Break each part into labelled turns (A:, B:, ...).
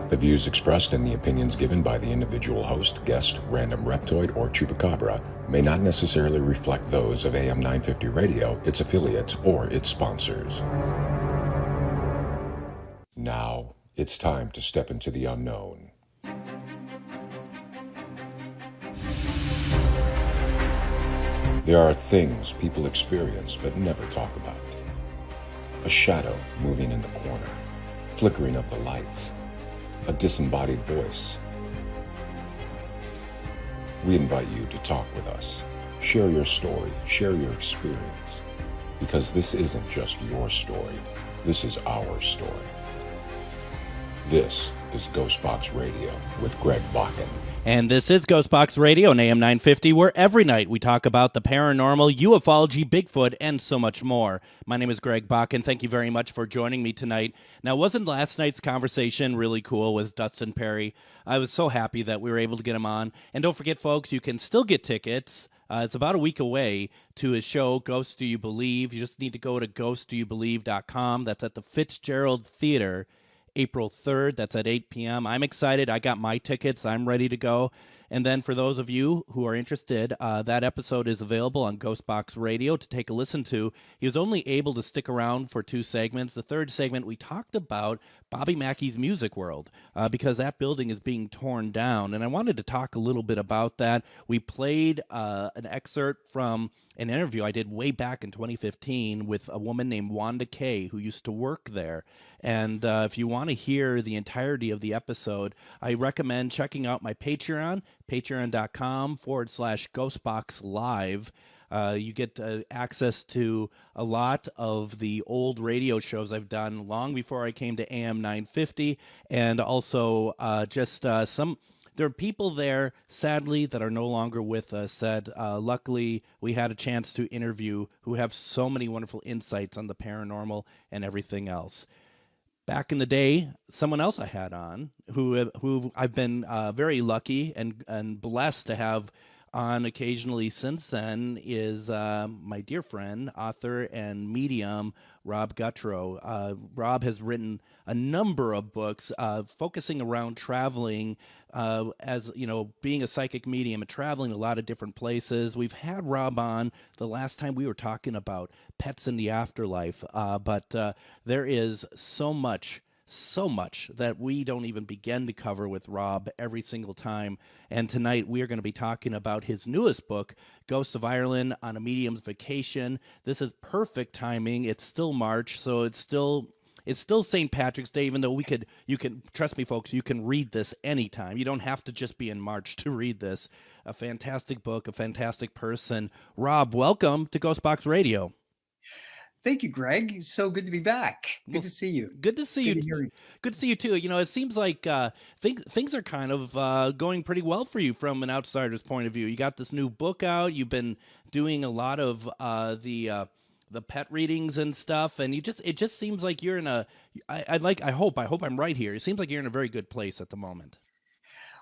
A: The views expressed and the opinions given by the individual host, guest, random reptoid, or chupacabra may not necessarily reflect those of AM 950 Radio, its affiliates, or its sponsors. Now, it's time to step into the unknown. There are things people experience but never talk about. A shadow moving in the corner, flickering of the lights, a disembodied voice. We invite you to talk with us. Share your story, share your experience. Because this isn't just your story, this is our story. This is Ghostbox Radio with Greg Bakken.
B: And this is Ghostbox Radio on AM 950, where every night we talk about the paranormal, ufology, Bigfoot, and so much more. My name is Greg Bakken. Thank you very much for joining me tonight. Now, wasn't last night's conversation really cool with Dustin Perry? I was so happy that we were able to get him on. And don't forget, folks, you can still get tickets. It's about a week away to his show, Ghosts Do You Believe? You just need to go to ghostdoyoubelieve.com. That's at the Fitzgerald Theater, April 3rd. That's at 8 p.m. I'm excited. I got my tickets. I'm ready to go. And then for those of you who are interested, that episode is available on Ghostbox Radio to take a listen to. He was only able to stick around for 2 segments. The third segment, we talked about Bobby Mackey's Music World because that building is being torn down. And I wanted to talk a little bit about that. We played an excerpt from an interview I did way back in 2015 with a woman named Wanda Kay who used to work there. And if you want to hear the entirety of the episode, I recommend checking out my Patreon, patreon.com/GhostboxLive. You get access to a lot of the old radio shows I've done long before I came to AM 950, and also there are people there, sadly, that are no longer with us that luckily we had a chance to interview who have so many wonderful insights on the paranormal and everything else. Back in the day, someone else I had on who I've been very lucky and blessed to have on occasionally since then is my dear friend, author and medium, Rob Guttrow. Rob has written a number of books focusing around traveling as, you know, being a psychic medium and traveling a lot of different places. We've had Rob on the last time we were talking about pets in the afterlife, but there is so much that we don't even begin to cover with Rob every single time. And tonight we are going to be talking about his newest book, Ghosts of Ireland on a Medium's Vacation. This is perfect timing. It's still March, so it's still St. Patrick's Day, even though you can trust me, folks, you can read this anytime. You don't have to just be in March to read this. A fantastic book, a fantastic person. Rob, welcome to Ghostbox Radio.
C: Thank you, Greg. It's so good to be back. Good to see you.
B: Good to see you. Good to see you too. You know, it seems like things are kind of going pretty well for you from an outsider's point of view. You got this new book out. You've been doing a lot of the pet readings and stuff, and it just seems like you're in a. I hope I'm right here. It seems like you're in a very good place at the moment.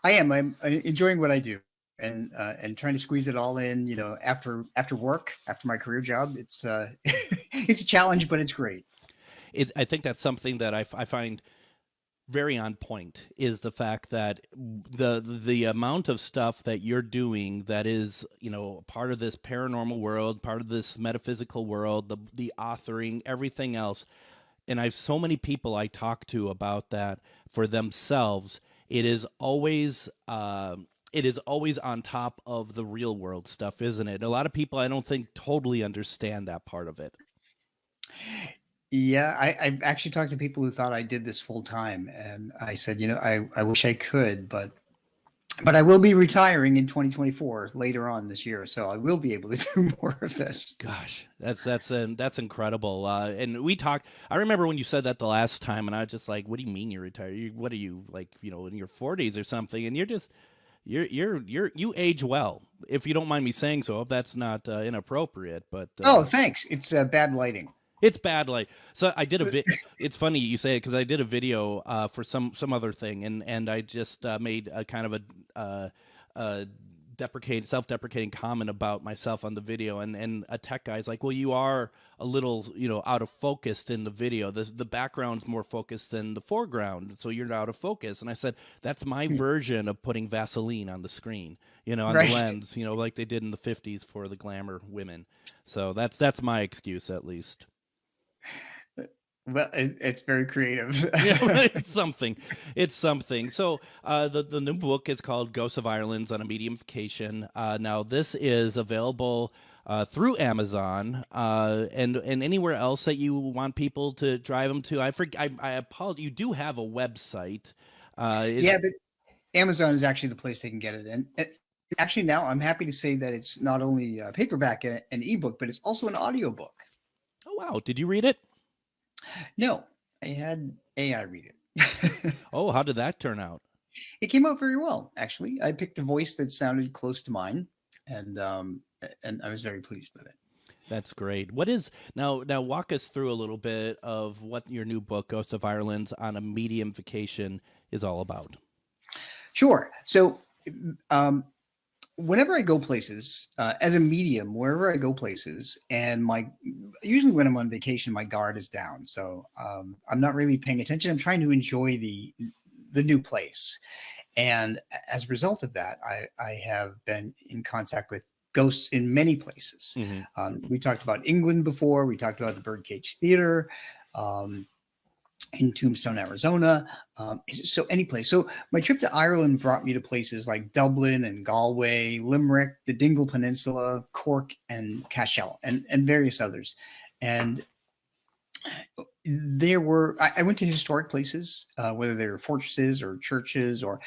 C: I am. I'm enjoying what I do. And trying to squeeze it all in, you know, after work, after my career job, it's it's a challenge, but it's great.
B: I think that's something that I find very on point is the fact that the amount of stuff that you're doing that is, you know, part of this paranormal world, part of this metaphysical world, the authoring, everything else. And I have so many people I talk to about that for themselves. It is always on top of the real world stuff, isn't it? A lot of people, I don't think, totally understand that part of it.
C: Yeah, I've actually talked to people who thought I did this full time. And I said, you know, I wish I could, but I will be retiring in 2024 later on this year. So I will be able to do more of this.
B: Gosh, that's incredible. And we talked, I remember when you said that the last time, and I was just like, what do you mean you're retired? What are you, like, you know, in your 40s or something? And you age well, if you don't mind me saying so. If that's not inappropriate, but
C: oh, thanks. It's bad lighting.
B: It's bad light. So I did it's funny you say it because I did a video for some other thing, and I just made a kind of a self-deprecating comment about myself on the video, and a tech guy's like, well, you are a little, out of focus in the video. The background's more focused than the foreground, so you're out of focus. And I said, that's my version of putting Vaseline on the screen, on the lens, like they did in the 50s for the glamour women. So that's my excuse, at least.
C: Well, it's very creative.
B: It's something. It's something. So the new book is called Ghosts of Ireland on a Mediumfication. Now, this is available through Amazon and anywhere else that you want people to drive them to. I apologize. You do have a website.
C: Yeah, but Amazon is actually the place they can get it. And actually, now I'm happy to say that it's not only paperback and ebook, but it's also an audiobook.
B: Oh, wow. Did you read it?
C: No, I had AI read it.
B: Oh, how did that turn out?
C: It came out very well, actually. I picked a voice that sounded close to mine, and I was very pleased with it.
B: That's great. What is now walk us through a little bit of what your new book, Ghosts of Ireland on a Mediumfication, is all about.
C: Sure. So whenever I go places, as a medium, wherever I go places, and usually when I'm on vacation, my guard is down. So I'm not really paying attention. I'm trying to enjoy the new place. And as a result of that, I have been in contact with ghosts in many places. Mm-hmm. We talked about England before. We talked about the Birdcage Theater. In Tombstone, Arizona, so any place. So my trip to Ireland brought me to places like Dublin and Galway, Limerick, the Dingle Peninsula, Cork, and Cashel, and various others. And I went to historic places, whether they were fortresses or churches, or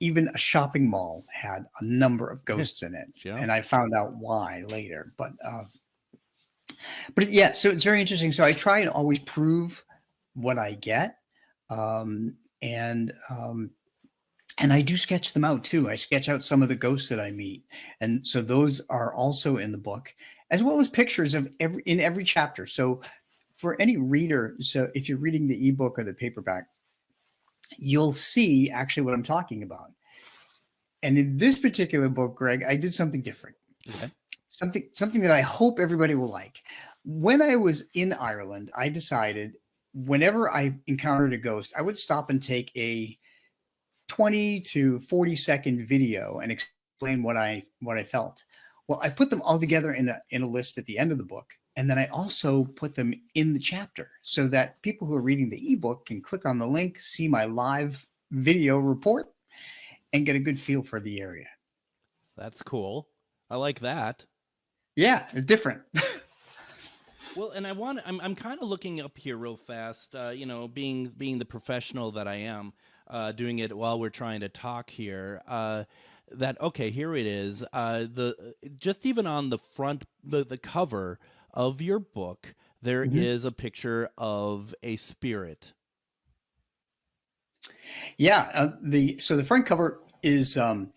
C: even a shopping mall had a number of ghosts in it. Yeah. And I found out why later. But yeah, so it's very interesting. So I try and always prove what I get. And I do sketch them out too. I sketch out some of the ghosts that I meet. And so those are also in the book, as well as pictures of in every chapter. So for any reader, so if you're reading the ebook or the paperback, you'll see actually what I'm talking about. And in this particular book, Greg, I did something different. Okay. Something that I hope everybody will like. When I was in Ireland, I decided whenever I encountered a ghost, I would stop and take a 20 to 40 second video and explain what I felt. Well, I put them all together in a list at the end of the book. And then I also put them in the chapter so that people who are reading the ebook can click on the link, see my live video report, and get a good feel for the area.
B: That's cool. I like that.
C: Yeah, it's different.
B: Well, and I'm kind of looking up here real fast, being the professional that I am, doing it while we're trying to talk here, okay, here it is. Just even on the front, the cover of your book, there mm-hmm. is a picture of a spirit.
C: Yeah. So the front cover is a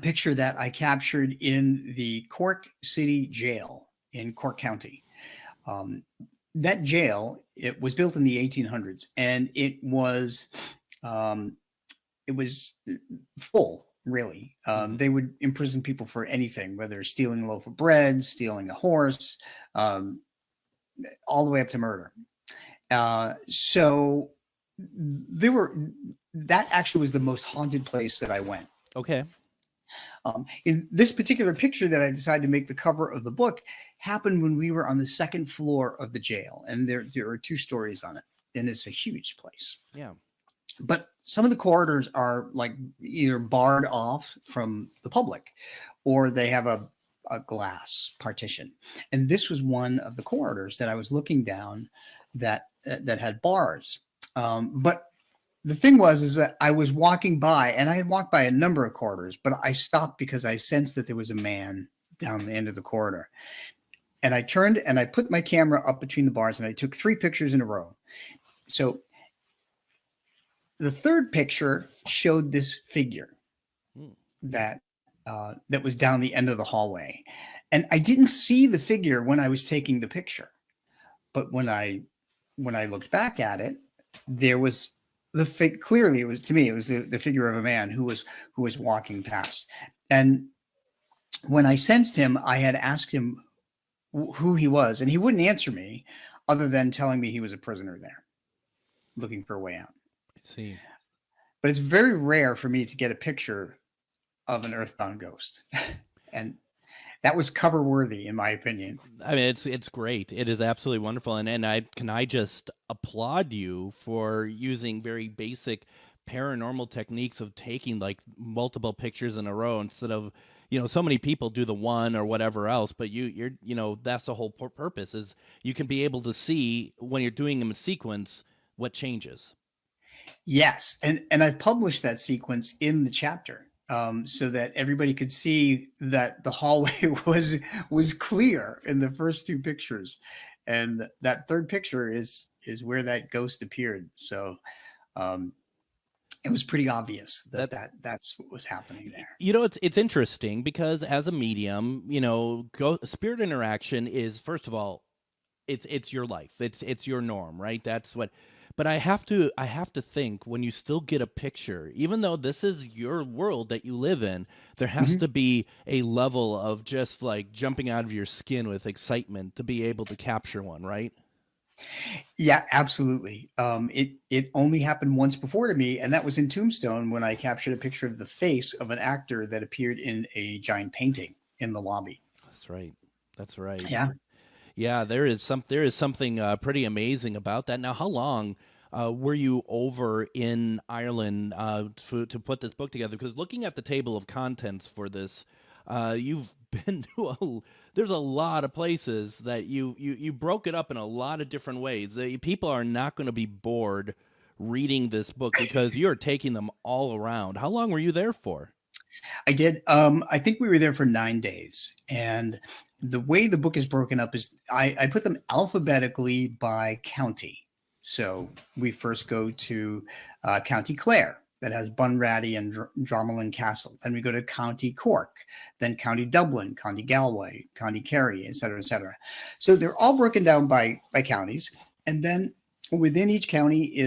C: picture that I captured in the Cork City Jail in Cork County. That jail, it was built in the 1800s, and it was full, really. They would imprison people for anything, whether stealing a loaf of bread, stealing a horse, all the way up to murder. So that actually was the most haunted place that I went.
B: Okay.
C: In this particular picture that I decided to make the cover of the book happened when we were on the second floor of the jail, and there are 2 stories on it, and it's a huge place.
B: Yeah.
C: But some of the corridors are like either barred off from the public, or they have a glass partition. And this was one of the corridors that I was looking down that had bars. But the thing is that I was walking by, and I had walked by a number of corridors, but I stopped because I sensed that there was a man down the end of the corridor. And I turned and I put my camera up between the bars, and I took 3 pictures in a row. So the third picture showed this figure that was down the end of the hallway. And I didn't see the figure when I was taking the picture. But when I looked back at it, there was clearly, it was, to me, it was the figure of a man who was walking past. And when I sensed him, I had asked him who he was, and he wouldn't answer me other than telling me he was a prisoner there looking for a way out.
B: I see.
C: But it's very rare for me to get a picture of an earthbound ghost. And that was cover worthy, in my opinion.
B: I mean, it's great. It is absolutely wonderful, and I just applaud you for using very basic paranormal techniques of taking like multiple pictures in a row instead of, so many people do the one or whatever else, but you're that's the whole purpose is you can be able to see when you're doing them in sequence what changes.
C: Yes, and I published that sequence in the chapter, so that everybody could see that the hallway was clear in the first two pictures, and that third picture is where that ghost appeared. So it was pretty obvious that's what was happening there.
B: It's interesting because as a medium, spirit interaction is, first of all, it's your life. It's your norm, right? That's what. But I have to think when you still get a picture, even though this is your world that you live in, there has to be a level of just like jumping out of your skin with excitement to be able to capture one, right?
C: Yeah, absolutely. It only happened once before to me, and that was in Tombstone when I captured a picture of the face of an actor that appeared in a giant painting in the lobby.
B: That's right. That's right.
C: Yeah.
B: Yeah, there is something pretty amazing about that. Now, how long were you over in Ireland to put this book together? Because looking at the table of contents for this, you've been to there's a lot of places that you broke it up in a lot of different ways. People are not going to be bored reading this book because you're taking them all around. How long were you there for?
C: I did. I think we were there for 9 days. And the way the book is broken up is I put them alphabetically by county. So we first go to County Clare, that has Bunratty and Dromoland Castle. Then we go to County Cork, then County Dublin, County Galway, County Kerry, et cetera, et cetera. So they're all broken down by counties. And then within each county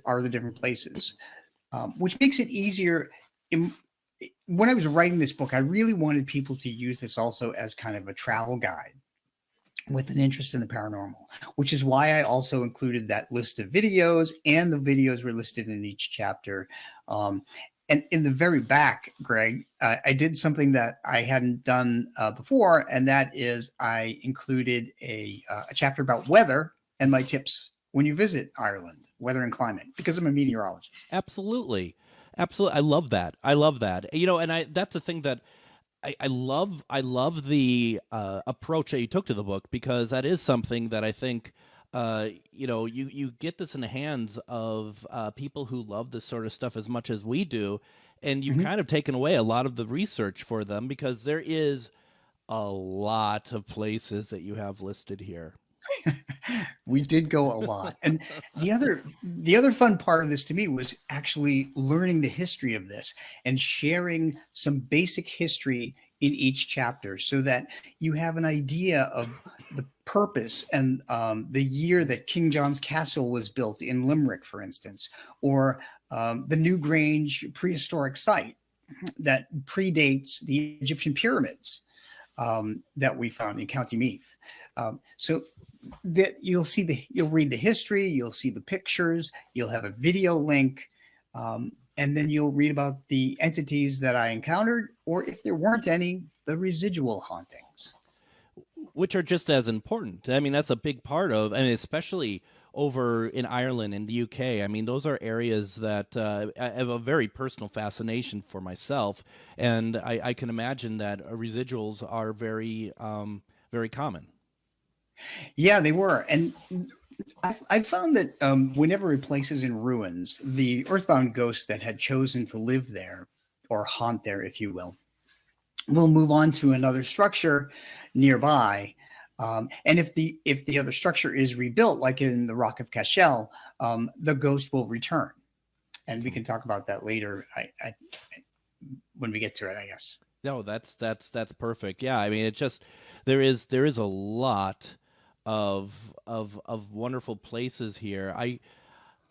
C: are the different places, which makes it easier. When I was writing this book, I really wanted people to use this also as kind of a travel guide with an interest in the paranormal, which is why I also included that list of videos, and the videos were listed in each chapter. And in the very back, Greg, I did something that I hadn't done before, and that is I included a chapter about weather and my tips when you visit Ireland, weather and climate, because I'm a meteorologist.
B: Absolutely. Absolutely. I love that. I love that. And that's the thing that I love the approach that you took to the book, because that is something that I think, you get this in the hands of people who love this sort of stuff as much as we do. And you've kind of taken away a lot of the research for them, because there is a lot of places that you have listed here.
C: We did go a lot. And the other fun part of this to me was actually learning the history of this and sharing some basic history in each chapter, so that you have an idea of the purpose and the year that King John's Castle was built in Limerick, for instance, or the Newgrange prehistoric site that predates the Egyptian pyramids that we found in County Meath. So that you'll read the history, you'll see the pictures, you'll have a video link, and then you'll read about the entities that I encountered, or if there weren't any, the residual hauntings,
B: which are just as important. I mean, that's a big part of, and especially over in Ireland and the UK. I mean, those are areas that have a very personal fascination for myself, and I can imagine that residuals are very, very common.
C: Yeah, they were. And I've found that whenever a place is in ruins, the earthbound ghosts that had chosen to live there, or haunt there, if you will move on to another structure nearby. And if the other structure is rebuilt, like in the Rock of Cashel, the ghost will return. And we can talk about that later when we get to it, I guess.
B: No, that's perfect. Yeah, I mean, it's just there is a lot of wonderful places here.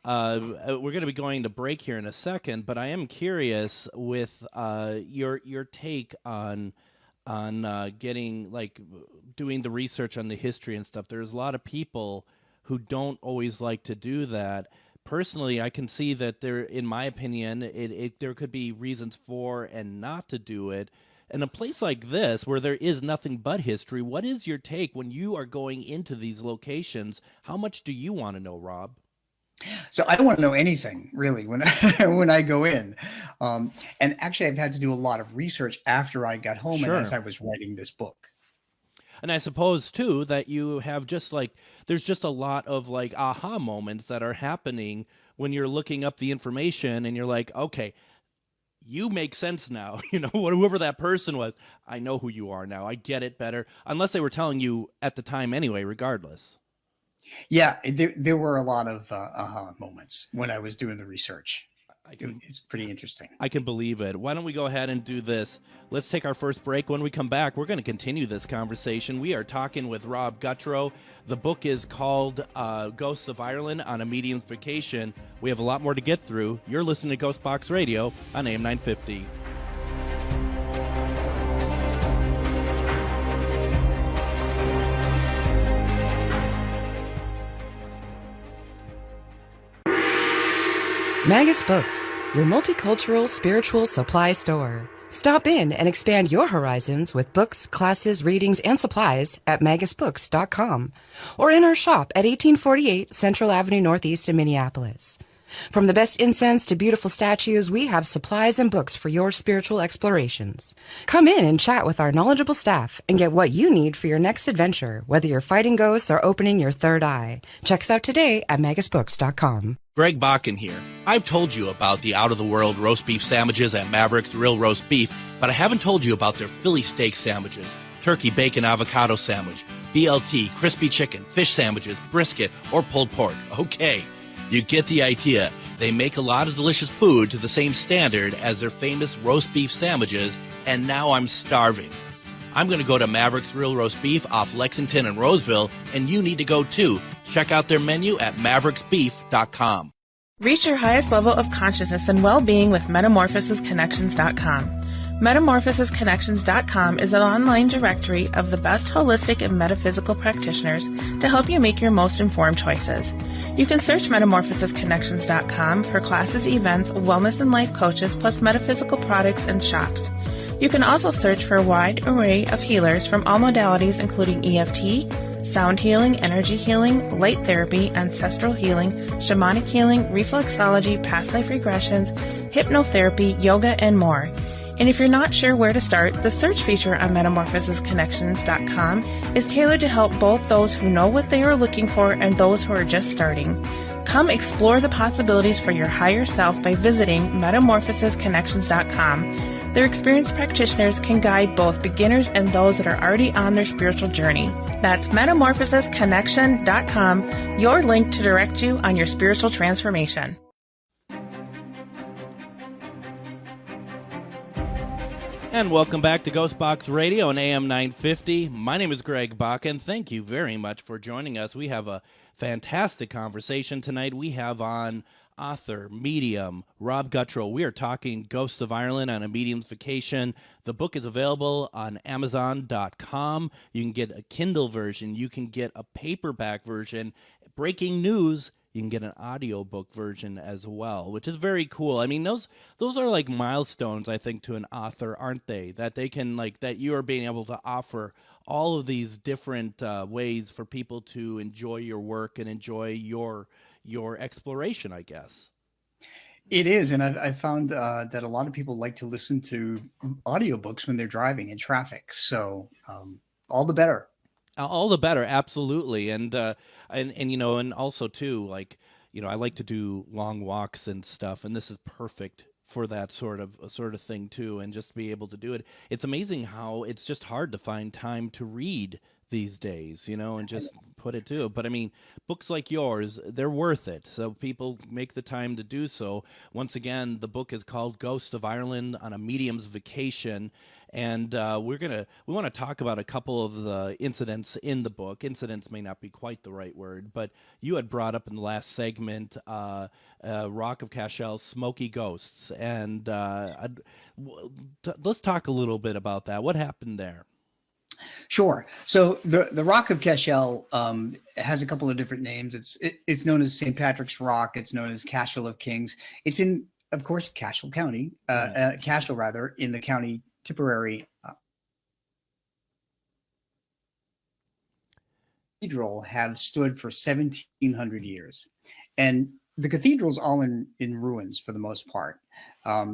B: we're going to be going to break here in a second, but I am curious with your take on getting like doing the research on the history and stuff. There's a lot of people who don't always like to do that. Personally, I can see that there, in my opinion, there could be reasons for and not to do it. In a place like this, where there is nothing but history, what is your take when you are going into these locations? How much do you want to know, Rob?
C: So I don't want to know anything really when when I go in, and actually I've had to do a lot of research after I got home and as I was writing this book.
B: And I suppose too that you have just like there's just a lot of like aha moments that are happening when you're looking up the information and you're like, okay, you make sense now. You know, whoever that person was, I know who you are now. I get it better, unless they were telling you at the time anyway, regardless.
C: Yeah, there were a lot of aha moments when I was doing the research. It's pretty interesting.
B: I can believe it. Why don't we go ahead and do this? Let's take our first break. When we come back, we're going to continue this conversation. We are talking with Rob Guttrow. The book is called Ghosts of Ireland on a Medium's Vacation. We have a lot more to get through. You're listening to Ghostbox Radio on AM 950.
D: Magus Books, your multicultural spiritual supply store. Stop in and expand your horizons with books, classes, readings, and supplies at magusbooks.com or in our shop at 1848 Central Avenue Northeast in Minneapolis. From the best incense to beautiful statues, we have supplies and books for your spiritual explorations. Come in and chat with our knowledgeable staff and get what you need for your next adventure, whether you're fighting ghosts or opening your third eye. Check us out today at magusbooks.com.
B: Greg Bakken here. I've told you about the out-of-the-world roast beef sandwiches at Maverick's Real Roast Beef, but I haven't told you about their Philly steak sandwiches, turkey bacon avocado sandwich, BLT, crispy chicken, fish sandwiches, brisket, or pulled pork. Okay, you get the idea. They make a lot of delicious food to the same standard as their famous roast beef sandwiches, and now I'm starving. I'm going to go to Maverick's Real Roast Beef off Lexington and Roseville, and you need to go too. Check out their menu at mavericksbeef.com.
E: Reach your highest level of consciousness and well-being with metamorphosisconnections.com. Metamorphosisconnections.com is an online directory of the best holistic and metaphysical practitioners to help you make your most informed choices. You can search metamorphosisconnections.com for classes, events, wellness and life coaches, plus metaphysical products and shops. You can also search for a wide array of healers from all modalities, including EFT, sound healing, energy healing, light therapy, ancestral healing, shamanic healing, reflexology, past life regressions, hypnotherapy, yoga, and more. And if you're not sure where to start, the search feature on metamorphosisconnections.com is tailored to help both those who know what they are looking for and those who are just starting. Come explore the possibilities for your higher self by visiting metamorphosisconnections.com. Their experienced practitioners can guide both beginners and those that are already on their spiritual journey. That's metamorphosisconnection.com, your link to direct you on your spiritual transformation.
B: And welcome back to Ghostbox Radio on AM 950. My name is Greg Bakken. Thank you very much for joining us. We have a fantastic conversation tonight. We have on author, medium, Rob Guttrow. We are talking Ghosts of Ireland on a Medium's Vacation. The book is available on Amazon.com. You can get a Kindle version. You can get a paperback version. Breaking news, you can get an audiobook version as well, which is very cool. I mean, those are like milestones, I think, to an author, aren't they? That they can, like, that you are being able to offer all of these different ways for people to enjoy your work and enjoy your exploration, I guess.
C: It is, and I've found that a lot of people like to listen to audiobooks when they're driving in traffic. So all the better.
B: All the better, absolutely. And you know, and also too, like, you know, I like to do long walks and stuff, and this is perfect for that sort of thing too, and just be able to do it. It's amazing how it's just hard to find time to read these days, and just put it to it. But I mean, books like yours, they're worth it. So people make the time to do so. Once again, the book is called Ghost of Ireland on a Medium's Vacation. And we want to talk about a couple of the incidents in the book. Incidents may not be quite the right word, but you had brought up in the last segment Rock of Cashel, Smoky Ghosts. And let's talk a little bit about that. What happened there?
C: Sure. So the Rock of Cashel has a couple of different names. It's known as St. Patrick's Rock. It's known as Cashel of Kings. It's in, of course, Cashel County, Cashel rather, in the county Tipperary. Cathedral have stood for 1,700 years, and the cathedral's all in ruins for the most part.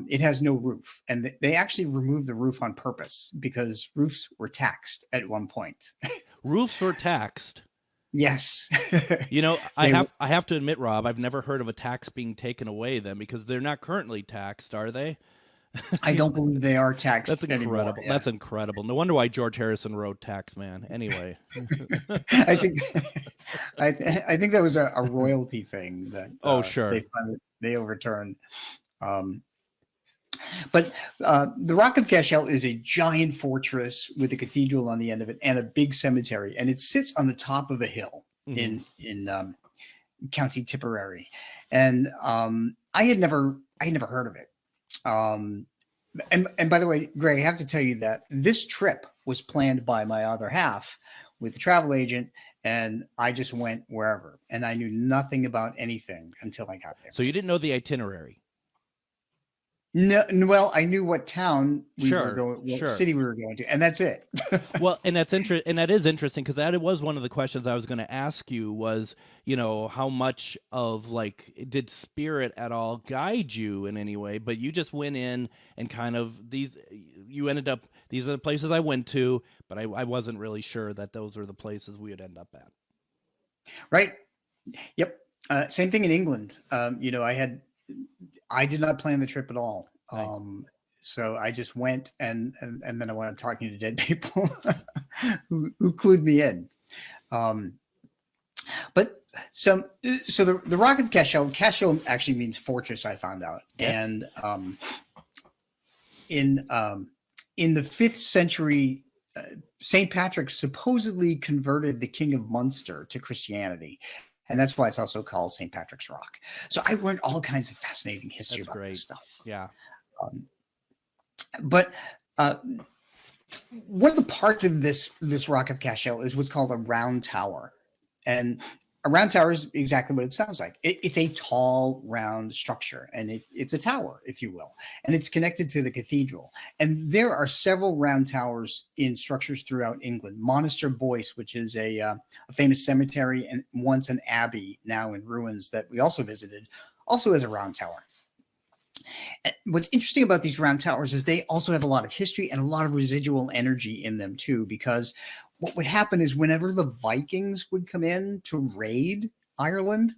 C: It has no roof, and they actually removed the roof on purpose because roofs were taxed at one point.
B: Roofs were taxed.
C: Yes.
B: I have to admit, Rob, I've never heard of a tax being taken away then, because they're not currently taxed, are they?
C: I don't believe they are taxed.
B: That's incredible.
C: Anymore, yeah.
B: That's incredible. No wonder why George Harrison wrote Tax Man. Anyway,
C: I think that was a royalty thing that
B: sure,
C: they overturned. But the Rock of Cashel is a giant fortress with a cathedral on the end of it and a big cemetery, and it sits on the top of a hill in County Tipperary, and I had never heard of it. And by the way, Greg, I have to tell you that this trip was planned by my other half with the travel agent, and I just went wherever, and I knew nothing about anything until I got there.
B: So you didn't know the itinerary?
C: No, well, I knew what town we
B: Sure,
C: were going, what
B: sure.
C: city we were going to, and that's it.
B: Well, and that is interesting, because that was one of the questions I was going to ask you was, how much of did spirit at all guide you in any way? But you just went in and kind of these are the places I went to, but I wasn't really sure that those were the places we would end up at.
C: Right. Yep. Same thing in England. I did not plan the trip at all.
B: Right.
C: So I just went and then I went talking to dead people who clued me in. But so the Rock of Cashel actually means fortress, I found out. Yeah. And in the 5th century, St. Patrick supposedly converted the King of Munster to Christianity. And that's why it's also called St. Patrick's Rock. So I've learned all kinds of fascinating history about this stuff.
B: Yeah.
C: But one of the parts of this Rock of Cashel is what's called a round tower. And a round tower is exactly what it sounds like. It's a tall, round structure, and it's a tower, if you will. And it's connected to the cathedral. And there are several round towers in structures throughout England. Monaster Boyce, which is a famous cemetery and once an abbey, now in ruins, that we also visited, also has a round tower. And what's interesting about these round towers is they also have a lot of history and a lot of residual energy in them too, because what would happen is whenever the Vikings would come in to raid Ireland,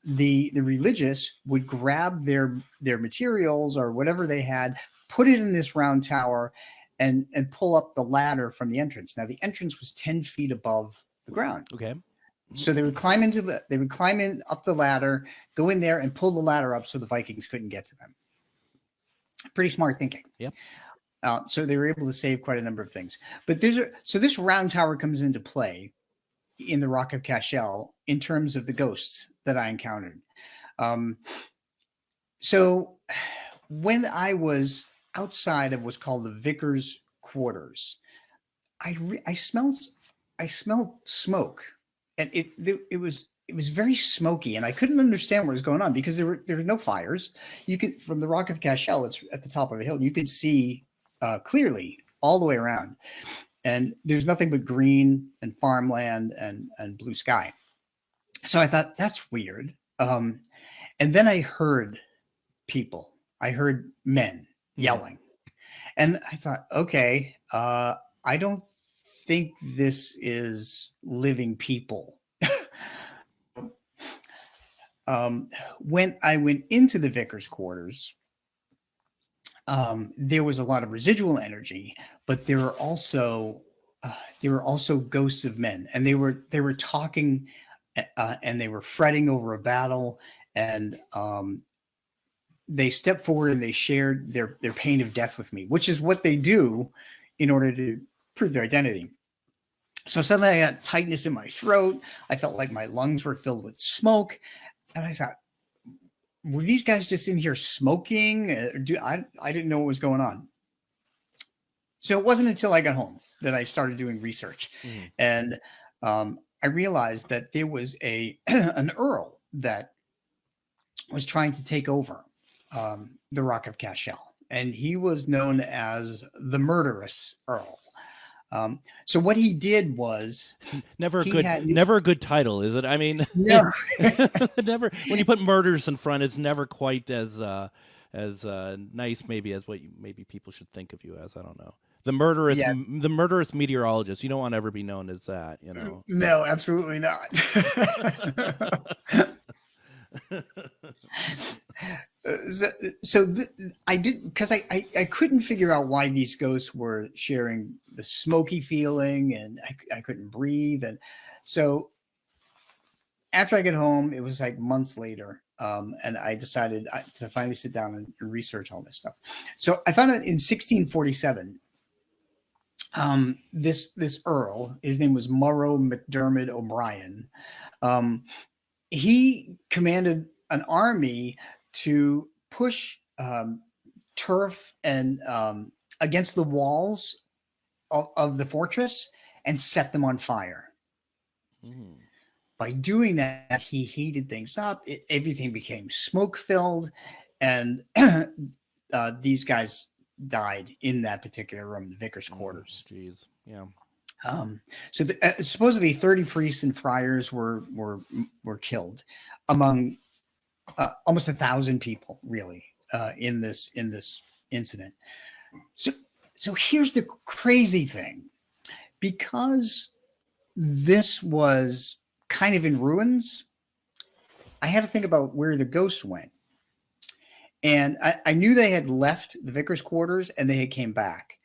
C: the religious would grab their materials or whatever they had, put it in this round tower, and pull up the ladder from the entrance. Now the entrance was 10 feet above the ground.
B: Okay.
C: So they would climb in up the ladder, go in there and pull the ladder up so the Vikings couldn't get to them. Pretty smart thinking.
B: Yep.
C: So they were able to save quite a number of things. But this round tower comes into play in the Rock of Cashel in terms of the ghosts that I encountered. So when I was outside of what's called the Vicar's Quarters, I smelled smoke, and it was very smoky, and I couldn't understand what was going on because there were no fires. You could, from the Rock of Cashel, it's at the top of a hill, you could see clearly all the way around, and there's nothing but green and farmland and blue sky. So I thought, that's weird. And then I heard men yelling, and I thought, okay, I don't think this is living people. When I went into the Vicar's Quarters, there was a lot of residual energy, but there are also they were also ghosts of men, and they were talking, and they were fretting over a battle, and they stepped forward and they shared their pain of death with me, which is what they do in order to prove their identity. So suddenly I got tightness in my throat. I felt like my lungs were filled with smoke, and I thought, were these guys just in here smoking? I didn't know what was going on. So it wasn't until I got home that I started doing research, and I realized that there was an earl that was trying to take over the Rock of Cashel, and he was known as the Murderous Earl. So what he did was
B: never a good title, is it? I mean,
C: no.
B: never. When you put murders in front, it's never quite as nice, maybe, as what maybe people should think of you as. I don't know. The murderous meteorologist. You don't want to ever be known as that, you know.
C: No, absolutely not. I did, because I couldn't figure out why these ghosts were sharing the smoky feeling, and I couldn't breathe. And so after I get home, it was like months later, and I decided to finally sit down and research all this stuff. So I found out in 1647, this earl, his name was Morrow McDermott O'Brien. He commanded an army to push turf and against the walls of the fortress and set them on fire. By doing that, he heated things up. Everything became smoke-filled, and these guys died in that particular room, the vicar's quarters.
B: Jeez, yeah.
C: So supposedly 30 priests and friars were killed among almost 1,000 people, really, in this incident. So here's the crazy thing: because this was kind of in ruins, I had to think about where the ghosts went. And I knew they had left the vicar's quarters and they had came back.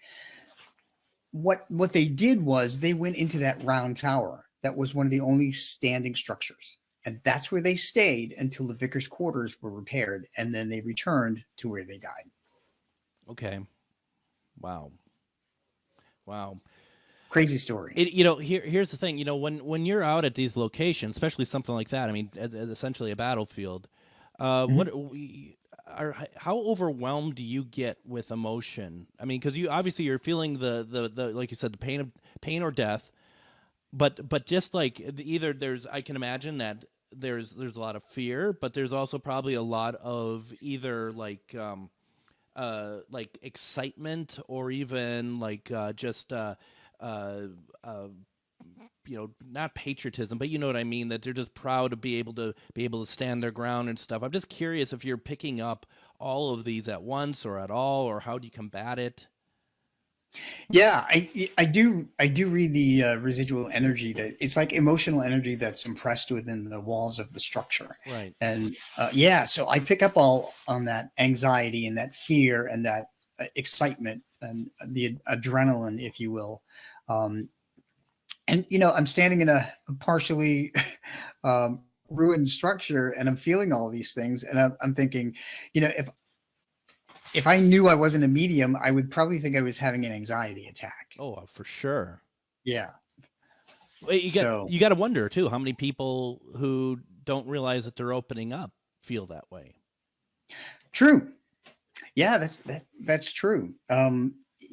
C: What they did was they went into that round tower that was one of the only standing structures. And that's where they stayed until the vicar's quarters were repaired. And then they returned to where they died.
B: Okay. Wow.
C: Crazy story.
B: Here's the thing. When you're out at these locations, especially something like that, I mean, essentially a battlefield, how overwhelmed do you get with emotion? I mean, because you're feeling the like you said, the pain or death, but just like either I can imagine that there's a lot of fear, but there's also probably a lot of either like excitement or even like not patriotism, but you know what I mean, that they're just proud to be able to stand their ground and stuff. I'm just curious if you're picking up all of these at once or at all, or how do you combat it?
C: Yeah, I do read the residual energy, that it's like emotional energy that's impressed within the walls of the structure.
B: Right.
C: And so I pick up all on that anxiety and that fear and that excitement and the adrenaline, if you will. And, I'm standing in a partially ruined structure, and I'm feeling all these things. And I'm thinking, if I knew I wasn't a medium, I would probably think I was having an anxiety attack.
B: Oh, for sure.
C: Yeah.
B: You got to wonder, too, how many people who don't realize that they're opening up feel that way.
C: True. Yeah, that's true.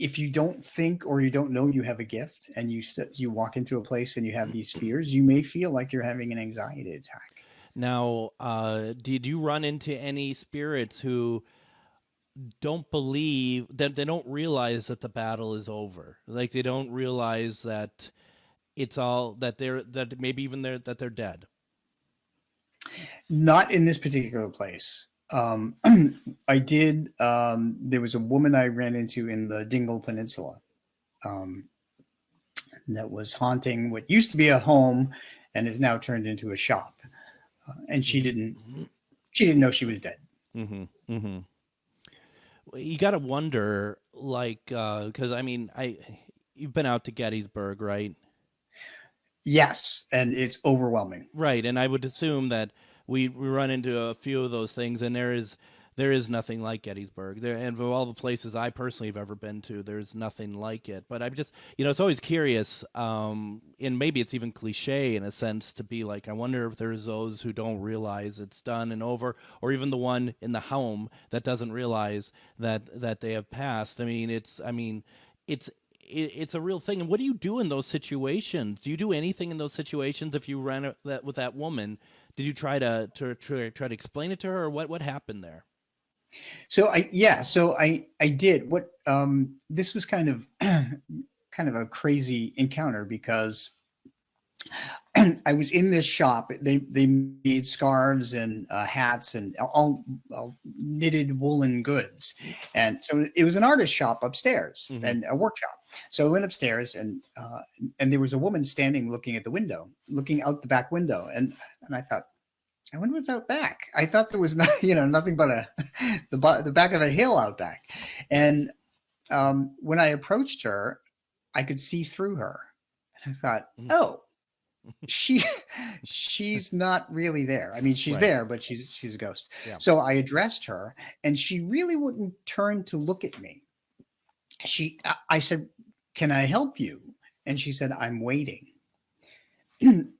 C: If you don't think or you don't know you have a gift, and you walk into a place and you have these fears, you may feel like you're having an anxiety attack.
B: Now, did you run into any spirits who don't believe that, they don't realize that the battle is over? Like they don't realize that it's all that they're dead?
C: Not in this particular place. I did. There was a woman I ran into in the Dingle Peninsula that was haunting what used to be a home and is now turned into a shop. And she didn't know she was dead.
B: Mm-hmm. Mm-hmm. You got to wonder, like, because I mean, you've been out to Gettysburg, right?
C: Yes, and it's overwhelming.
B: Right, and I would assume that we run into a few of those things, and there is nothing like Gettysburg. There, and of all the places I personally have ever been to, there's nothing like it. But I'm just, it's always curious, and maybe it's even cliche in a sense to be like, I wonder if there's those who don't realize it's done and over, or even the one in the home that doesn't realize that they have passed. It's a real thing. And what do you do in those situations? Do you do anything in those situations? If you ran that with that woman, did you try to explain it to her, or what happened there?
C: So I did what, this was kind of a crazy encounter because I was in this shop. They made scarves and hats and all knitted woolen goods, and so it was an artist shop upstairs and a workshop. So I went upstairs, and there was a woman standing, looking out the back window, and I thought, I wonder what's out back. I thought there was nothing but the back of a hill out back, and when I approached her, I could see through her, and I thought, oh. She's not really there. I mean, she's
B: Right.
C: there, but she's a ghost.
B: Yeah.
C: So I addressed her, and she really wouldn't turn to look at me. I said, "Can I help you?" And she said, "I'm waiting."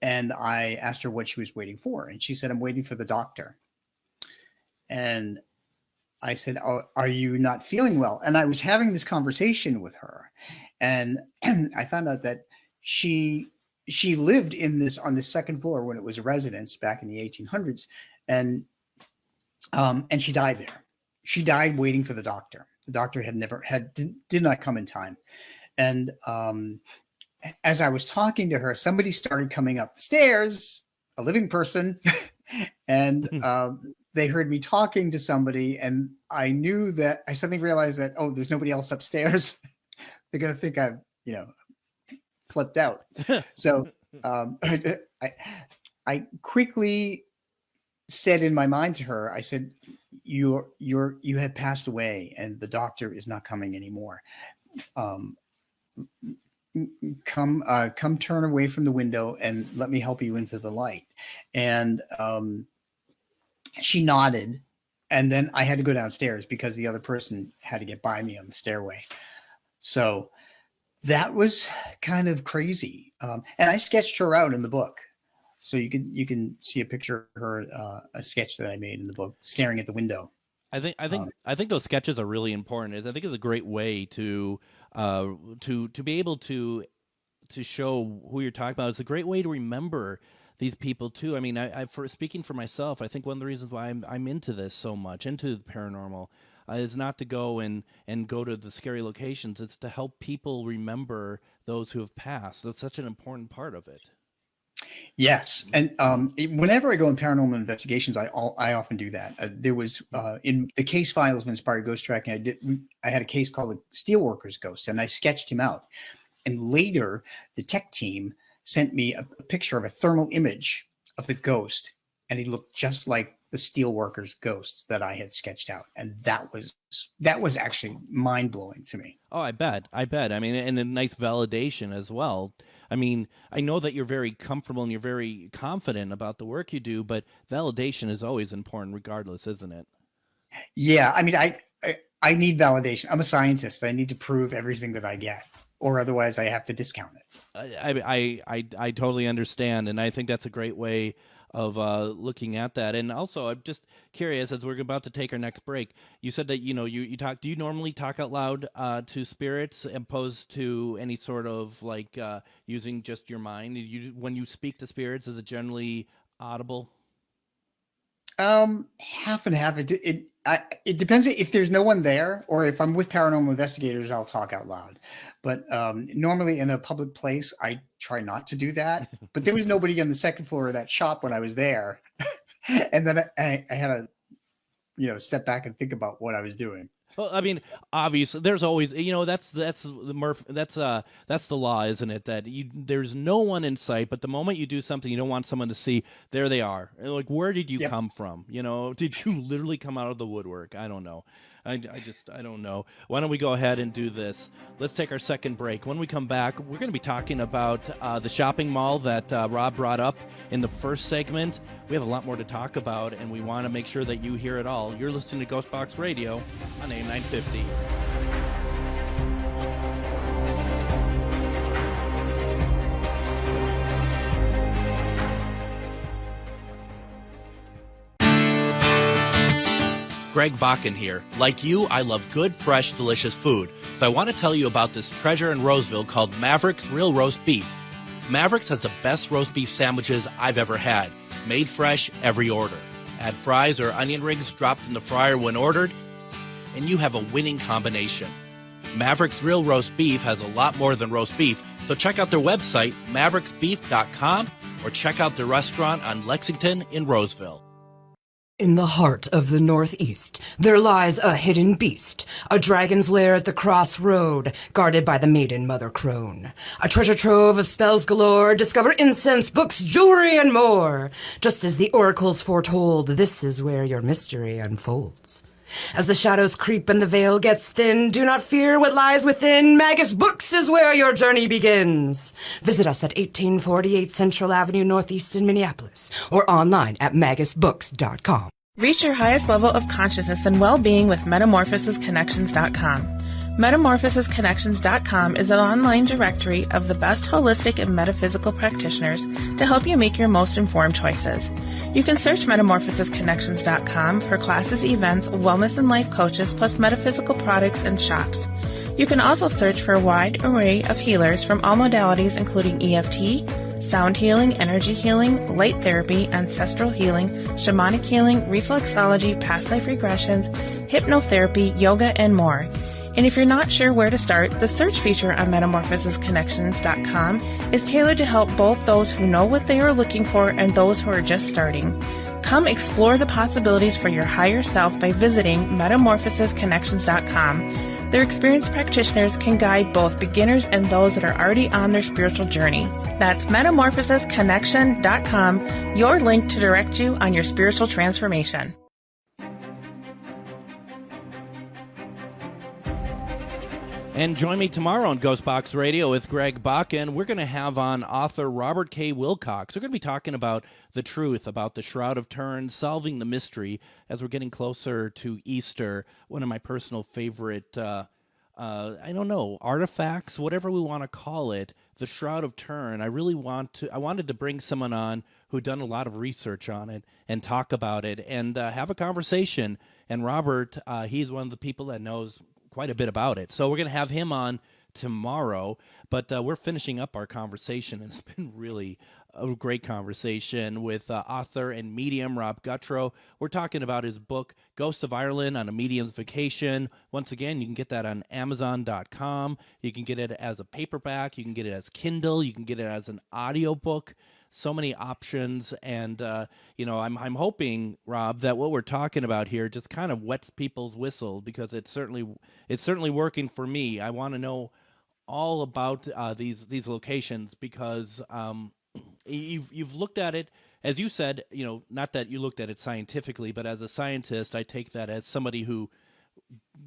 C: And I asked her what she was waiting for, and she said, "I'm waiting for the doctor." And I said, "Oh, are you not feeling well?" And I was having this conversation with her, and I found out that she lived on the second floor when it was a residence back in the 1800s, and she died there. She died waiting for the doctor. The doctor did not come in time. And as I was talking to her, somebody started coming up the stairs, a living person, and they heard me talking to somebody, and I suddenly realized that, oh, there's nobody else upstairs. They're gonna think I've flipped out. So I quickly said in my mind to her, I said, you had passed away, and the doctor is not coming anymore. Come turn away from the window and let me help you into the light. And she nodded, and then I had to go downstairs because the other person had to get by me on the stairway. So that was kind of crazy. And I sketched her out in the book. So you can see a picture of her, a sketch that I made in the book, staring at the window.
B: I think those sketches are really important. I think it's a great way to be able to show who you're talking about. It's a great way to remember these people too. I mean, for speaking for myself, I think one of the reasons why I'm into this so much, into the paranormal, is not to go and go to the scary locations. It's to help people remember those who have passed. That's such an important part of it.
C: Yes, and whenever I go in paranormal investigations, I often do that. There was in the case files of Inspired Ghost Tracking, I had a case called the Steelworkers Ghost, and I sketched him out. And later, the tech team sent me a picture of a thermal image of the ghost, and he looked just like the Steelworkers Ghost that I had sketched out, and that was actually mind blowing to me.
B: Oh, I bet. I mean, and a nice validation as well. I mean, I know that you're very comfortable and you're very confident about the work you do, but validation is always important, regardless, isn't it?
C: Yeah, I mean, I need validation. I'm a scientist. I need to prove everything that I get, or otherwise I have to discount it.
B: I totally understand, and I think that's a great way of looking at that. And also, I'm just curious, as we're about to take our next break, you said that you talk. Do you normally talk out loud to spirits, opposed to any sort of like using just your mind? When you speak to spirits, is it generally audible?
C: Half and half. It depends if there's no one there, or if I'm with paranormal investigators, I'll talk out loud. But normally in a public place, I try not to do that. But there was nobody on the second floor of that shop when I was there, and then I had step back and think about what I was doing.
B: Well, I mean, obviously, there's always, that's the that's the law, isn't it? That there's no one in sight, but the moment you do something you don't want someone to see, there they are. Like, where did you come from? Did you literally come out of the woodwork? I don't know. I don't know. Why don't we go ahead and do this? Let's take our second break. When we come back, we're going to be talking about the shopping mall that Rob brought up in the first segment. We have a lot more to talk about, and we want to make sure that you hear it all. You're listening to Ghostbox Radio on AM 950. Greg Bakken here. Like you, I love good, fresh, delicious food. So I want to tell you about this treasure in Roseville called Maverick's Real Roast Beef. Maverick's has the best roast beef sandwiches I've ever had. Made fresh every order. Add fries or onion rings dropped in the fryer when ordered, and you have a winning combination. Maverick's Real Roast Beef has a lot more than roast beef, so check out their website, mavericksbeef.com, or check out their restaurant on Lexington in Roseville.
D: In the heart of the Northeast, there lies a hidden beast, a dragon's lair at the crossroad, guarded by the maiden Mother Crone. A treasure trove of spells galore, discover incense, books, jewelry, and more. Just as the oracles foretold, this is where your mystery unfolds. As the shadows creep and the veil gets thin, do not fear what lies within. Magus Books is where your journey begins. Visit us at 1848 Central Avenue Northeast in Minneapolis, or online at magusbooks.com.
E: Reach your highest level of consciousness and well-being with metamorphosisconnections.com. Metamorphosisconnections.com is an online directory of the best holistic and metaphysical practitioners to help you make your most informed choices. You can search metamorphosisconnections.com for classes, events, wellness and life coaches, plus metaphysical products and shops. You can also search for a wide array of healers from all modalities, including EFT, sound healing, energy healing, light therapy, ancestral healing, shamanic healing, reflexology, past life regressions, hypnotherapy, yoga, and more. And if you're not sure where to start, the search feature on metamorphosisconnections.com is tailored to help both those who know what they are looking for and those who are just starting. Come explore the possibilities for your higher self by visiting metamorphosisconnections.com. Their experienced practitioners can guide both beginners and those that are already on their spiritual journey. That's metamorphosisconnection.com, your link to direct you on your spiritual transformation.
B: And join me tomorrow on Ghostbox Radio with Greg Bakken. We're going to have on author Robert K. Wilcox. We're going to be talking about the truth, about the Shroud of Turin, solving the mystery as we're getting closer to Easter. One of my personal favorite, artifacts, whatever we want to call it, the Shroud of Turin. I wanted to bring someone on who'd done a lot of research on it and talk about it and have a conversation. And Robert, he's one of the people that knows quite a bit about it. So we're going to have him on tomorrow, but we're finishing up our conversation, and it's been really a great conversation with author and medium Rob Guttrow. We're talking about his book, Ghosts of Ireland on a Medium's Vacation. Once again, you can get that on Amazon.com. You can get it as a paperback. You can get it as Kindle. You can get it as an audiobook. So many options, and I'm hoping, Rob, that what we're talking about here just kind of wets people's whistle, because it's certainly working for me. I want to know all about these locations, because you've looked at it, as you said, not that you looked at it scientifically, but as a scientist, I take that as somebody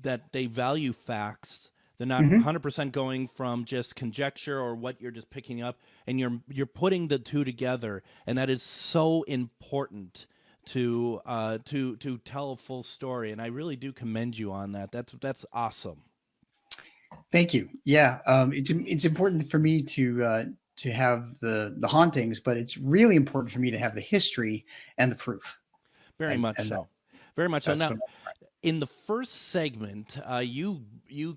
B: that they value facts. They're not 100% going from just conjecture or what you're just picking up, and you're putting the two together, and that is so important to tell a full story. And I really do commend you on that. That's awesome.
C: Thank you. Yeah, it's important for me to have the hauntings, but it's really important for me to have the history and the proof.
B: Very much so. Now, in the first segment, you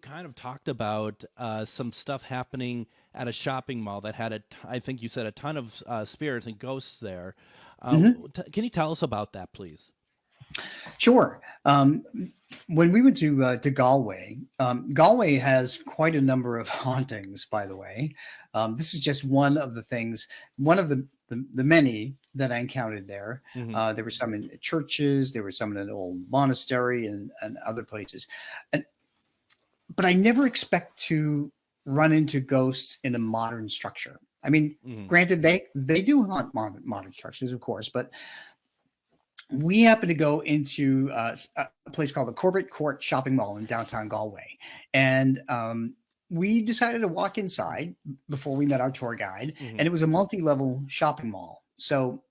B: kind of talked about some stuff happening at a shopping mall that had I think you said a ton of spirits and ghosts there. Can you tell us about that, please?
C: Sure. When we went to Galway, Galway has quite a number of hauntings, by the way. This is just one of the things, one of the many that I encountered there.
B: Mm-hmm.
C: There were some in churches, there were some in an old monastery and other places. But I never expect to run into ghosts in a modern structure. I mean,
B: Mm-hmm.
C: granted, they do haunt modern structures, of course, but we happen to go into a place called the Corbett Court Shopping Mall in downtown Galway, and we decided to walk inside before we met our tour guide,
B: Mm-hmm.
C: and it was a multi-level shopping mall. So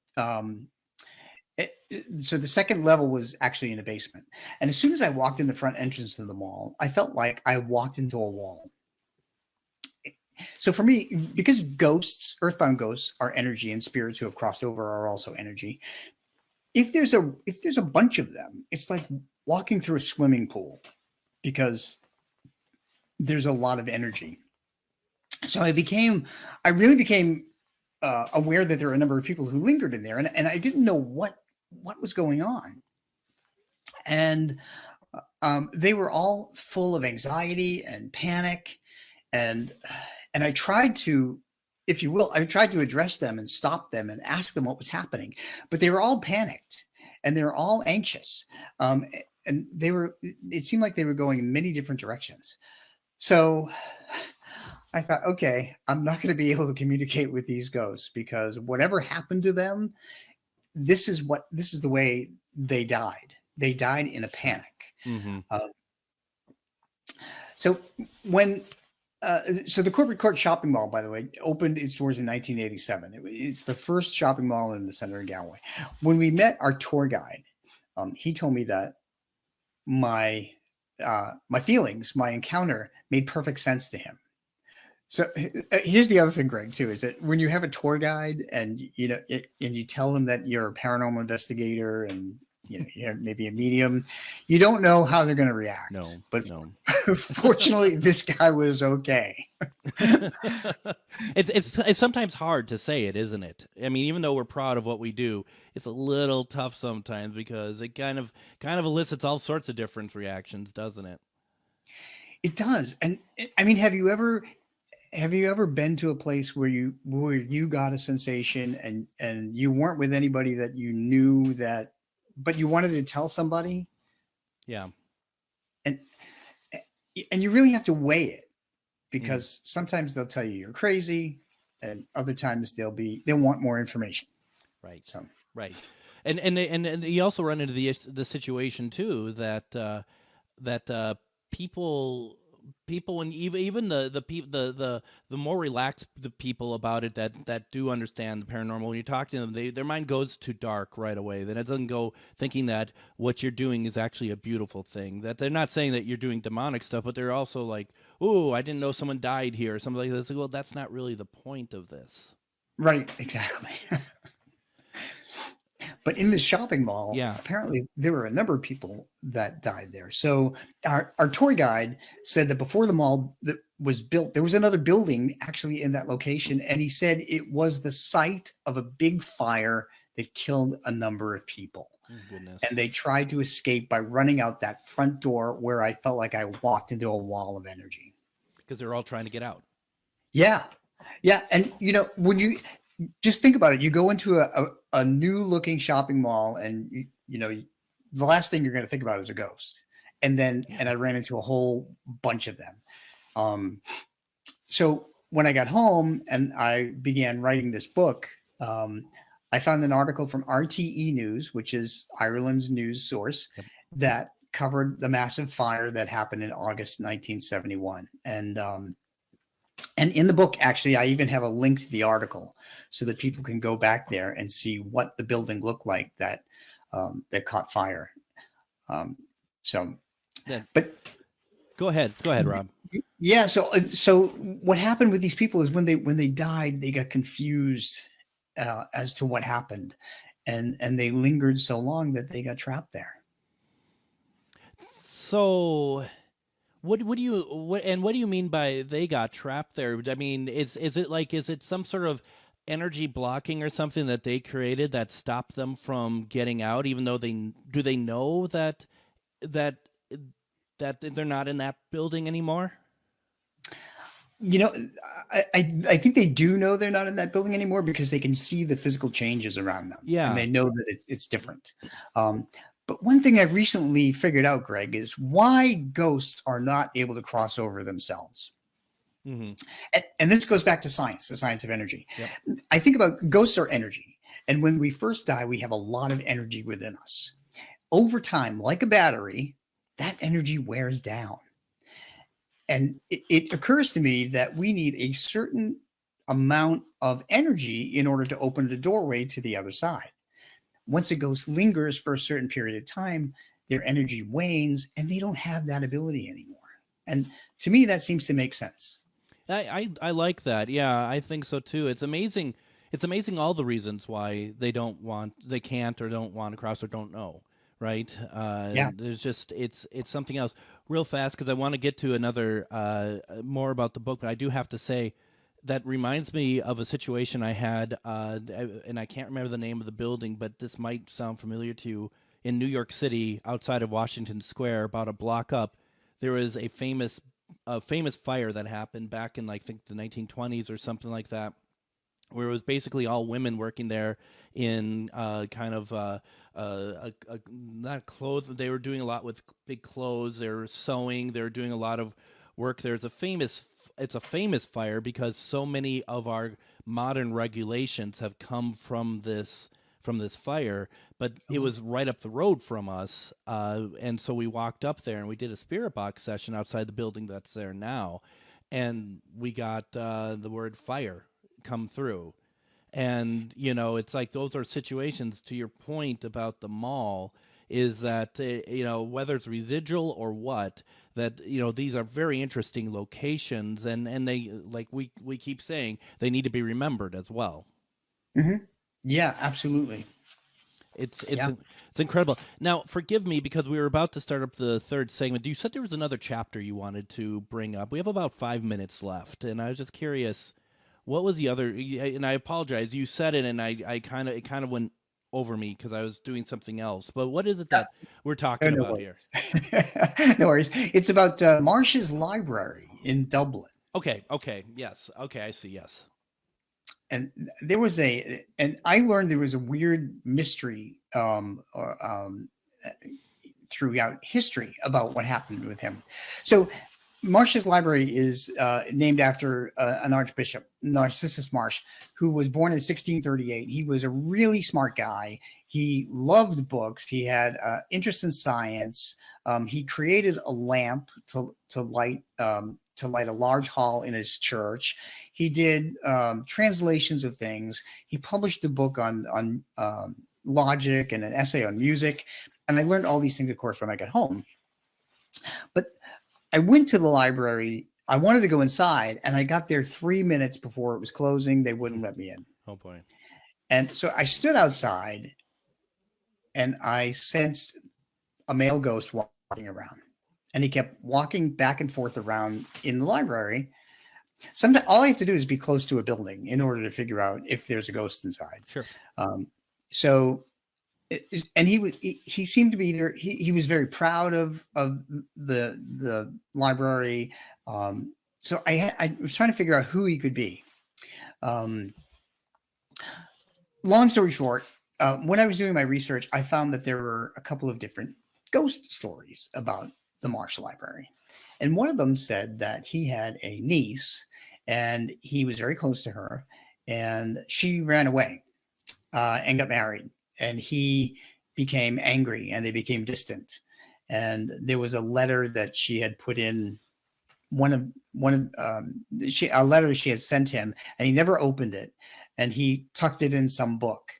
C: so the second level was actually in the basement. And as soon as I walked in the front entrance of the mall, I felt like I walked into a wall. So for me, because ghosts, earthbound ghosts, are energy, and spirits who have crossed over are also energy. If there's a bunch of them, it's like walking through a swimming pool because there's a lot of energy. So I really became aware that there were a number of people who lingered in there, and I didn't know what was going on. And they were all full of anxiety and panic, and I tried to, if you will, I tried to address them and stop them and ask them what was happening, but they were all panicked and they were all anxious, and it seemed like they were going in many different directions. So I thought, okay, I'm not going to be able to communicate with these ghosts because whatever happened to them, this is the way they died. They died in a panic.
B: Mm-hmm.
C: So the Corbett Court Shopping Mall, by the way, opened its doors in 1987. It's the first shopping mall in the center of Galway. When we met our tour guide, he told me that my feelings, my encounter, made perfect sense to him. So here's the other thing, Greg, too, is that when you have a tour guide and you tell them that you're a paranormal investigator and you're maybe a medium, you don't know how they're going to react.
B: No,
C: but
B: no.
C: Fortunately, this guy was okay.
B: It's sometimes hard to say it, isn't it? I mean, even though we're proud of what we do, it's a little tough sometimes because it kind of elicits all sorts of different reactions, doesn't it?
C: It does. And I mean, have you ever been to a place where you got a sensation and you weren't with anybody that you knew but you wanted to tell somebody?
B: Yeah.
C: And you really have to weigh it because sometimes they'll tell you you're crazy and other times they'll want more information.
B: Right.
C: So,
B: right. And you also run into the situation too that people when even the more relaxed the people about it that do understand the paranormal, when you talk to them, their mind goes to dark right away. Then it doesn't go thinking that what you're doing is actually a beautiful thing. That they're not saying that you're doing demonic stuff, but they're also like, "Oh, I didn't know someone died here," or something like that. It's like, well, that's not really the point of this.
C: Right. Exactly. But in the shopping mall, apparently there were a number of people that died there. So our tour guide said that before the mall that was built, there was another building actually in that location. And he said it was the site of a big fire that killed a number of people.
B: Oh, goodness.
C: And they tried to escape by running out that front door where I felt like I walked into a wall of energy.
B: Because they're all trying to get out.
C: Yeah. Yeah. And, when you just think about it, you go into a new looking shopping mall and, the last thing you're going to think about is a ghost. And I ran into a whole bunch of them. So when I got home and I began writing this book, I found an article from RTE News, which is Ireland's news source, that covered the massive fire that happened in August 1971. And in the book, actually, I even have a link to the article so that people can go back there and see what the building looked like that caught fire. But
B: go ahead, Rob.
C: Yeah. So what happened with these people is when they died, they got confused as to what happened, and they lingered so long that they got trapped there.
B: So. What do you mean by they got trapped there? I mean, is it some sort of energy blocking or something that they created that stopped them from getting out? Even though do they know that they're not in that building anymore?
C: You know, I think they do know they're not in that building anymore because they can see the physical changes around them.
B: Yeah.
C: And they know that it's different. But one thing I recently figured out, Greg, is why ghosts are not able to cross over themselves.
B: Mm-hmm.
C: And this goes back to science, the science of energy.
B: Yep.
C: I think about ghosts are energy. And when we first die, we have a lot of energy within us. Over time, like a battery, that energy wears down. And it occurs to me that we need a certain amount of energy in order to open the doorway to the other side. Once a ghost lingers for a certain period of time, their energy wanes and they don't have that ability anymore. And to me, that seems to make sense.
B: I like that. Yeah, I think so too. It's amazing. It's amazing all the reasons why they can't or don't want to cross or don't know. Right.
C: Yeah.
B: There's just, it's something else real fast. Cause I want to get to another, more about the book, but I do have to say that reminds me of a situation I had, and I can't remember the name of the building, but this might sound familiar to you. In New York City, outside of Washington Square, about a block up, there was a famous fire that happened back in, like, I think the 1920s or something like that, where it was basically all women working there in not clothes. They were doing a lot with big clothes. They were sewing. They were doing a lot of work there. It's a famous fire because so many of our modern regulations have come from this fire, but it was right up the road from us. And so we walked up there and we did a spirit box session outside the building that's there now. And we got the word fire come through. And, you know, it's like those are situations, to your point about the mall, is that, you know, whether it's residual or what, that, you know, these are very interesting locations. And they, like we keep saying, they need to be remembered as well.
C: Mm-hmm. Yeah, absolutely.
B: It's incredible. Now, forgive me, because we were about to start up the third segment. You said there was another chapter you wanted to bring up. We have about 5 minutes left, and I was just curious, what was the other? And I apologize, you said it, and it kind of went over me because I was doing something else. But what is it that we're talking about here?
C: No worries. It's about Marsh's Library in Dublin.
B: Okay. Yes. Okay, I see. Yes.
C: And there was and I learned there was a weird mystery throughout history about what happened with him. So Marsh's Library is named after an archbishop, Narcissus Marsh, who was born in 1638. He was a really smart guy. He loved books. He had interest in science. He created a lamp to light a large hall in his church. He did translations of things. He published a book on logic and an essay on music. And I learned all these things, of course, when I got home. But I went to the library. I wanted to go inside, and I got there 3 minutes before it was closing. They wouldn't let me in.
B: Oh, boy.
C: And so I stood outside, and I sensed a male ghost walking around. And he kept walking back and forth around in the library. Sometimes all I have to do is be close to a building in order to figure out if there's a ghost inside.
B: Sure.
C: And he seemed to be there. He was very proud of the library. So I was trying to figure out who he could be. Long story short, when I was doing my research, I found that there were a couple of different ghost stories about the Marsh Library. And one of them said that he had a niece and he was very close to her, and she ran away and got married. And he became angry and they became distant. And there was a letter that she had put in a letter that she had sent him, and he never opened it. And he tucked it in some book.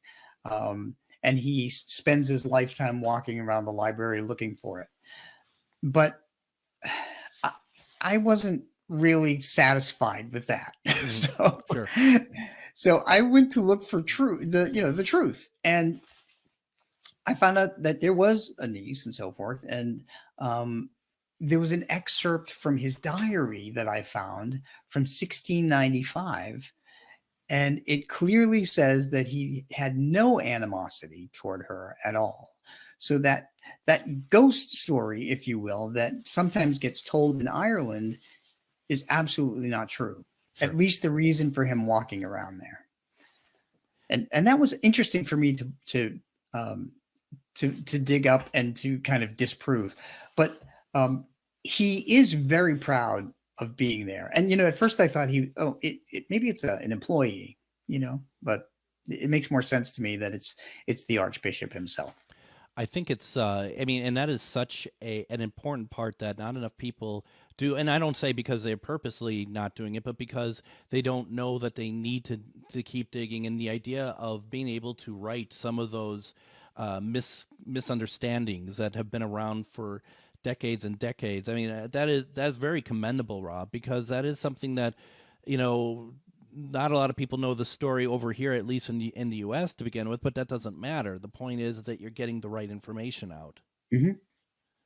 C: And he spends his lifetime walking around the library looking for it. But I wasn't really satisfied with that. So I went to look for the truth, and I found out that there was a niece and so forth. And there was an excerpt from his diary that I found from 1695. And it clearly says that he had no animosity toward her at all. So that ghost story, if you will, that sometimes gets told in Ireland is absolutely not true.
B: Sure.
C: At least the reason for him walking around there. And that was interesting for me to dig up and to kind of disprove. But he is very proud of being there. And, at first I thought maybe it's an employee, but it makes more sense to me that it's the Archbishop himself.
B: I think it's, and that is such an important part that not enough people do. And I don't say because they're purposely not doing it, but because they don't know that they need to keep digging. And the idea of being able to right some of those misunderstandings that have been around for decades and decades. I mean, that's very commendable, Rob, because that is something that, not a lot of people know the story over here, at least in the U.S. to begin with, but that doesn't matter. The point is that you're getting the right information out.
C: Mm-hmm.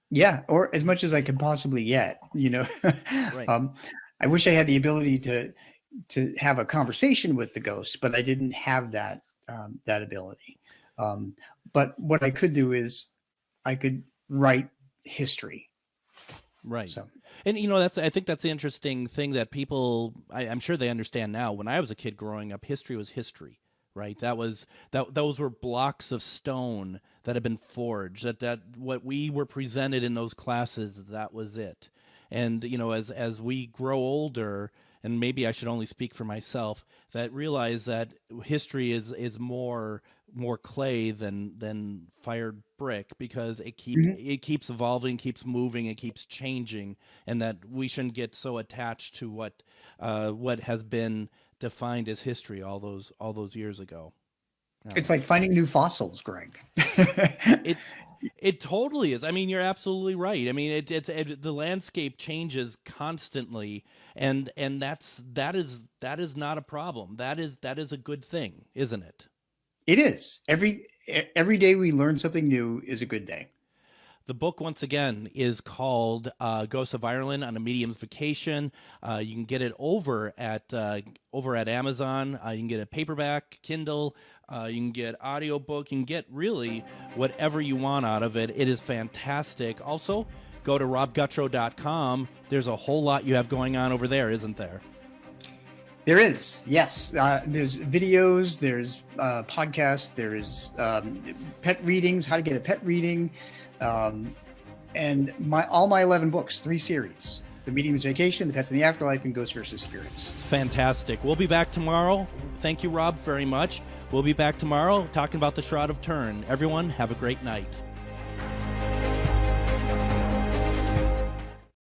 C: Yeah, or as much as I could possibly get.
B: Right.
C: I wish I had the ability to have a conversation with the ghost, but I didn't have that ability. But what I could do is I could write history.
B: Right.
C: So.
B: And I think that's the interesting thing that people, I'm sure they understand now. When I was a kid growing up, history was history, right? Those were blocks of stone that had been forged. That what we were presented in those classes, that was it. And as we grow older, and maybe I should only speak for myself, that realize that history is more clay than fired brick, because it keeps evolving, keeps moving, it keeps changing, and that we shouldn't get so attached to what has been defined as history all those years ago.
C: It's like finding new fossils, Greg.
B: It totally is. I mean, you're absolutely right. I mean, the landscape changes constantly, and that is not a problem. That is a good thing, isn't it?
C: It is. Every day we learn something new is a good day.
B: The book, once again, is called Ghosts of Ireland on a Medium's Vacation. You can get it over at Amazon. You can get a paperback, Kindle. You can get audiobook. You can get really whatever you want out of it. It is fantastic. Also, go to robgutro.com. There's a whole lot you have going on over there, isn't there?
C: There is, yes. There's videos, there's podcasts, there's pet readings, how to get a pet reading, and all my 11 books, 3 series: The Medium's Vacation, The Pets in the Afterlife, and Ghosts vs. Spirits.
B: Fantastic. We'll be back tomorrow. Thank you, Rob, very much. We'll be back tomorrow talking about the Shroud of Turin. Everyone, have a great night.